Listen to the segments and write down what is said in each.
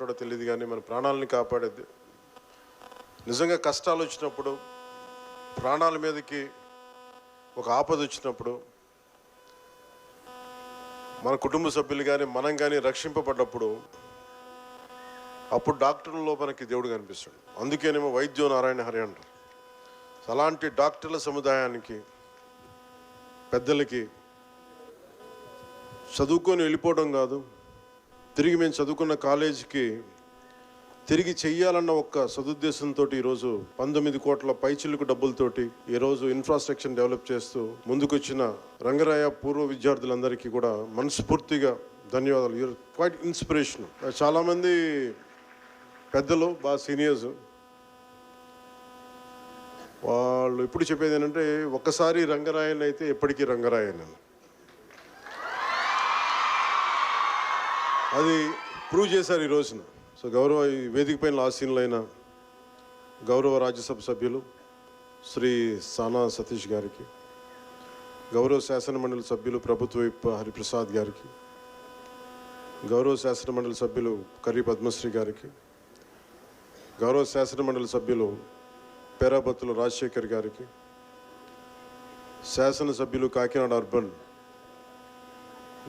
ఉంటాడో తెలియదు, కానీ మన ప్రాణాలని కాపాడేది. నిజంగా కష్టాలు వచ్చినప్పుడు, ప్రాణాల మీదకి ఒక ఆపద వచ్చినప్పుడు, మన కుటుంబ సభ్యులు కానీ మనం కానీ రక్షింపబడ్డప్పుడు అప్పుడు డాక్టర్లలో మనకి దేవుడు కనిపిస్తాడు. అందుకేనేమో వైద్యో నారాయణ హరి అంటారు. అలాంటి డాక్టర్ల సముదాయానికి, పెద్దలకి చదువుకొని వెళ్ళిపోవడం కాదు, తిరిగి మేము చదువుకున్న కాలేజీకి తిరిగి చెయ్యాలన్న ఒక్క సదుద్దేశంతో ఈరోజు 19 కోట్ల పైచిలుకు డబ్బులతోటి ఈరోజు ఇన్ఫ్రాస్ట్రక్చర్ డెవలప్ చేస్తూ ముందుకొచ్చిన రంగరాయ పూర్వ విద్యార్థులందరికీ కూడా మనస్ఫూర్తిగా ధన్యవాదాలు. You're quite inspiration. చాలామంది పెద్దలు, బాగా సీనియర్స్, వాళ్ళు ఎప్పుడు చెప్పేది ఏంటంటే, ఒక్కసారి రంగరాయన్ అయితే ఎప్పటికీ రంగరాయన్ అని. అది ప్రూవ్ చేశారు ఈ రోజున. సో గౌరవ ఈ వేదిక పైన ఆసీనులైన గౌరవ రాజ్యసభ సభ్యులు శ్రీ సానా సతీష్ గారికి, గౌరవ శాసనమండలి సభ్యులు ప్రభుత్వ విప్ హరిప్రసాద్ గారికి, గౌరవ శాసనమండలి సభ్యులు కర్రీ పద్మశ్రీ గారికి, గౌరవ శాసనమండలి సభ్యులు పేరాబత్తుల రాజశేఖర్ గారికి, శాసనసభ్యులు కాకినాడ అర్బన్,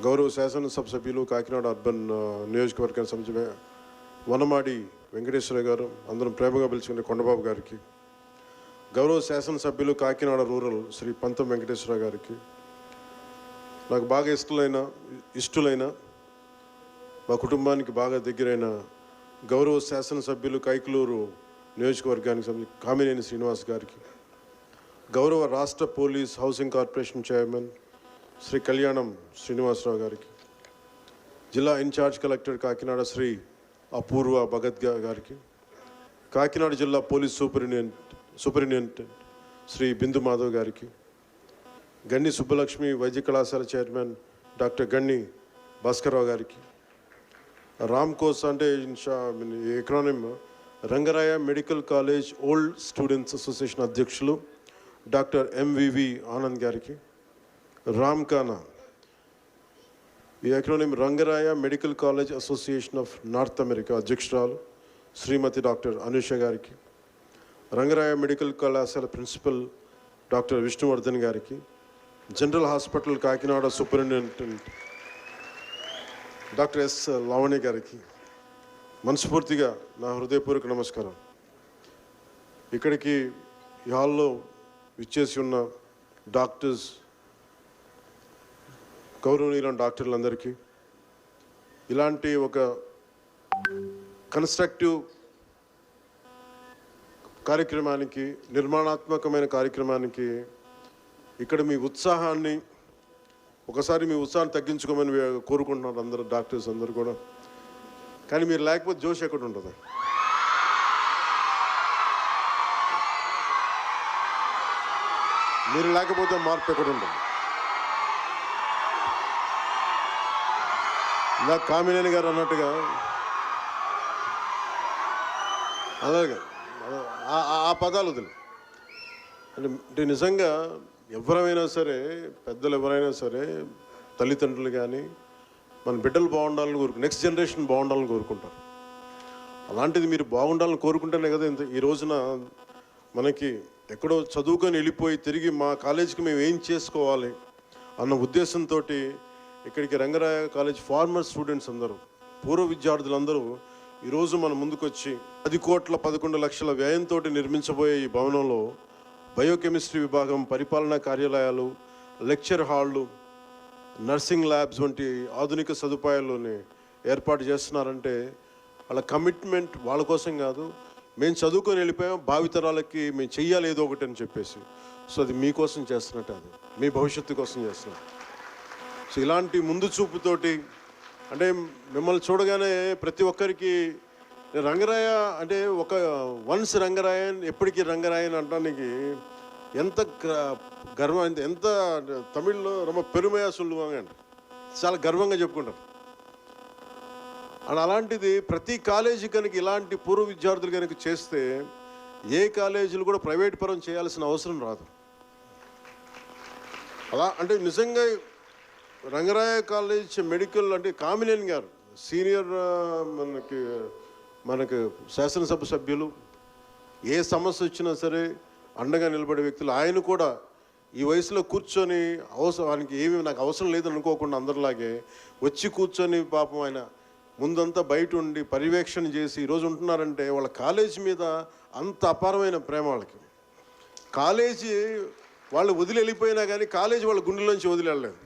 గౌరవ శాసనసభ సభ్యులు కాకినాడ అర్బన్ నియోజకవర్గానికి సంబంధించిన వనమాడి వెంకటేశ్వర గారు, అందరం ప్రేమగా పిలుచుకునే కొండబాబు గారికి, గౌరవ శాసనసభ్యులు కాకినాడ రూరల్ శ్రీ పంతం వెంకటేశ్వర గారికి, నాకు బాగా ఇష్టలైన మా కుటుంబానికి బాగా దగ్గరైన గౌరవ శాసనసభ్యులు కైకలూరు నియోజకవర్గానికి సంబంధించి కామినేని శ్రీనివాస్ గారికి, గౌరవ రాష్ట్ర police housing corporation chairman Shri Kalyanam Srinivasarao గారికి, జిల్లా ఇన్ఛార్జ్ కలెక్టర్ కాకినాడ శ్రీ అపూర్వ భగత్ గారికి, కాకినాడ జిల్లా పోలీస్ సూపరింటెండెంట్ శ్రీ బిందు మాధవ్ గారికి, గన్ని సుబ్బలక్ష్మి వైద్య కళాశాల చైర్మన్ డాక్టర్ గన్ని భాస్కర్రావు గారికి, రామ్కోస్ అంటే ఎకనానిమ్ Rangaraya medical college old students association అధ్యక్షులు డాక్టర్ ఎంవివి ఆనంద్ గారికి, రామ్కానా ఈ ఎకనానిమ్ Rangaraya medical college association of North America అధ్యక్షురాలు శ్రీమతి డాక్టర్ అనుష గారికి, రంగరాయ మెడికల్ కళాశాల ప్రిన్సిపల్ డాక్టర్ విష్ణువర్ధన్ గారికి, general hospital Kakinada superintendent doctor S Lavanya గారికి మనస్ఫూర్తిగా నా హృదయపూర్వక నమస్కారం. ఇక్కడికి ఈ హాల్లో విచ్చేసి ఉన్న డాక్టర్స్, గౌరవనీయులైన డాక్టర్లందరికీ, ఇలాంటి ఒక కన్స్ట్రక్టివ్ కార్యక్రమానికి, నిర్మాణాత్మకమైన కార్యక్రమానికి ఇక్కడ మీ ఉత్సాహాన్ని తగ్గించుకోమని కోరుకుంటున్నారు అందరూ డాక్టర్స్ అందరూ కూడా. కానీ మీరు లేకపోతే జోష్ ఎక్కడ ఉంటుంది? మీరు లేకపోతే మార్పు ఎక్కడ ఉంటుంది? ఇలా కామినేని గారు అన్నట్టుగా అలాగే ఆ పదాలు వదిలి అంటే నిజంగా ఎవరైనా సరే, పెద్దలు ఎవరైనా సరే, తల్లిదండ్రులు కానీ మన బిడ్డలు బాగుండాలని నెక్స్ట్ జనరేషన్ బాగుండాలని కోరుకుంటారు. అలాంటిది మీరు బాగుండాలని కోరుకుంటేనే కదా ఈ రోజున మనకి ఎక్కడో చదువుకొని వెళ్ళిపోయి తిరిగి మా కాలేజీకి మేము ఏం చేసుకోవాలి అన్న ఉద్దేశంతో ఇక్కడికి రంగరాయ కాలేజ్ ఫార్మర్ స్టూడెంట్స్ అందరూ, పూర్వ విద్యార్థులందరూ ఈరోజు మన ముందుకొచ్చి 10,11,00,000 వ్యయంతో నిర్మించబోయే ఈ భవనంలో బయోకెమిస్ట్రీ విభాగం, పరిపాలనా కార్యాలయాలు, లెక్చర్ హాళ్ళు, నర్సింగ్ ల్యాబ్స్ వంటి ఆధునిక సదుపాయాల్లోనే ఏర్పాటు చేస్తున్నారంటే వాళ్ళ కమిట్మెంట్ వాళ్ళ కోసం కాదు, మేము చదువుకొని వెళ్ళిపోయాం, భావితరాలకి మేము చెయ్యాలి ఏదో ఒకటి అని చెప్పేసి. సో అది మీకోసం చేస్తున్నట్టు, అది మీ భవిష్యత్తు కోసం చేస్తున్నారు. సో ఇలాంటి ముందు చూపుతోటి, అంటే మిమ్మల్ని చూడగానే ప్రతి ఒక్కరికి రంగరాయ అంటే ఒక వన్స్ రంగరాయన్ ఎప్పటికీ రంగరాయన్ అనడానికి ఎంత గర్వం, ఎంత తమిళ్లో రొమ్మ పెరుమయ సొల్లువాంగ అంటే చాలా గర్వంగా చెప్పుకుంటారు. అండ్ అలాంటిది ప్రతి కాలేజీ కనుక ఇలాంటి పూర్వ విద్యార్థులు కనుక చేస్తే ఏ కాలేజీలు కూడా ప్రైవేట్ పరం చేయాల్సిన అవసరం రాదు. అలా అంటే నిజంగా రంగరాయ కాలేజ్ మెడికల్ అంటే కామినేని గారు సీనియర్ మనకి మనకి శాసనసభ సభ్యులు, ఏ సమస్య వచ్చినా సరే అండగా నిలబడే వ్యక్తులు. ఆయన కూడా ఈ వయసులో కూర్చొని ఆయనకి ఏమీ నాకు అవసరం లేదని అనుకోకుండా అందరిలాగే వచ్చి కూర్చొని పాపం ఆయన ముందంతా బయట ఉండి పర్యవేక్షణ చేసి ఈరోజు ఉంటున్నారంటే వాళ్ళ కాలేజీ మీద అంత అపారమైన ప్రేమ వాళ్ళకి. కాలేజీ వాళ్ళు వదిలి వెళ్ళిపోయినా కానీ కాలేజీ వాళ్ళ గుండెల్లోంచి వదిలి వెళ్ళలేదు.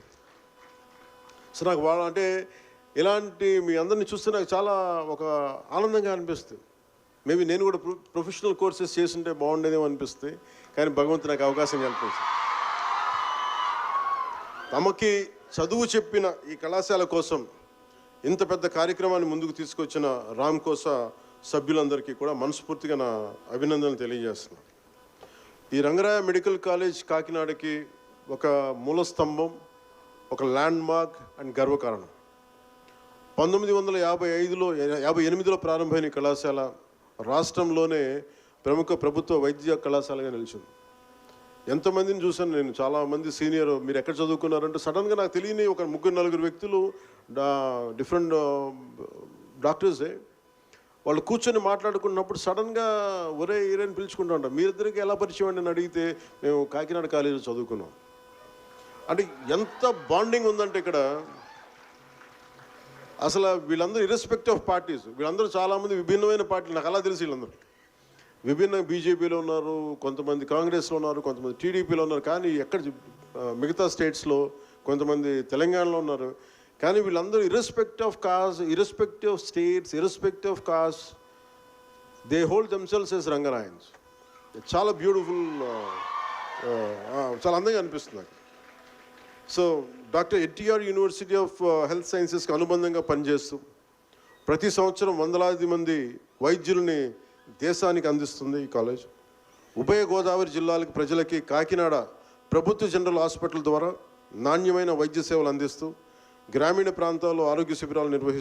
సో నాకు వాళ్ళ అంటే ఇలాంటి మీ అందరిని చూస్తే నాకు చాలా ఒక ఆనందంగా అనిపిస్తుంది. మేబీ నేను కూడా ప్రొఫెషనల్ కోర్సెస్ చేస్తుంటే బాగుండేదేమో అనిపిస్తుంది, కానీ భగవంతుడు నాకు అవకాశం కల్పించింది. తమకి చదువు చెప్పిన ఈ కళాశాల కోసం ఇంత పెద్ద కార్యక్రమాన్ని ముందుకు తీసుకొచ్చిన రామ్కోసా సభ్యులందరికీ కూడా మనస్ఫూర్తిగా నా అభినందనలు తెలియజేస్తున్నాను. ఈ రంగరాయ మెడికల్ కాలేజ్ కాకినాడకి ఒక మూల స్తంభం, ఒక ల్యాండ్ మార్క్ అండ్ గర్వకారణం. 1958లో ప్రారంభమైన ఈ కళాశాల రాష్ట్రంలోనే ప్రముఖ ప్రభుత్వ వైద్య కళాశాలగా నిలిచింది. ఎంతమందిని చూశాను నేను, చాలామంది సీనియర్ మీరు ఎక్కడ చదువుకున్నారంటే సడన్గా నాకు తెలియని ఒక 3-4 వ్యక్తులు డిఫరెంట్ డాక్టర్సే వాళ్ళు కూర్చొని మాట్లాడుకున్నప్పుడు సడన్గా ఒరే ఈరని పిలుచుకుంటూ ఉంటాం. మీరిద్దరికి ఎలా పరిచయం అండి అని అడిగితే మేము కాకినాడ కాలేజీలో చదువుకున్నాం. అంటే ఎంత బాండింగ్ ఉందంటే ఇక్కడ అసలు వీళ్ళందరూ ఇర్రెస్పెక్టివ్ ఆఫ్ పార్టీస్, వీళ్ళందరూ చాలామంది విభిన్నమైన పార్టీలు, నాకు అలా తెలిసి వీళ్ళందరూ విభిన్న బీజేపీలో ఉన్నారు, కొంతమంది కాంగ్రెస్లో ఉన్నారు, కొంతమంది టీడీపీలో ఉన్నారు, కానీ ఎక్కడ మిగతా స్టేట్స్లో కొంతమంది తెలంగాణలో ఉన్నారు. కానీ వీళ్ళందరూ irrespective of caste, irrespective of states, irrespective of caste, they hold themselves as Rangarayans. చాలా బ్యూటిఫుల్, చాలా అందంగా అనిపిస్తుంది నాకు. So doctor NTR university of health సైన్సెస్కి అనుబంధంగా పనిచేస్తూ ప్రతి సంవత్సరం వందలాది మంది వైద్యుల్ని దేశానికి అందిస్తుంది ఈ కాలేజ్. ఉభయ గోదావరి జిల్లాలకు ప్రజలకి కాకినాడ ప్రభుత్వ జనరల్ హాస్పిటల్ ద్వారా నాణ్యమైన వైద్య సేవలు అందిస్తూ గ్రామీణ ప్రాంతాల్లో ఆరోగ్య శిబిరాలు నిర్వహిస్తూ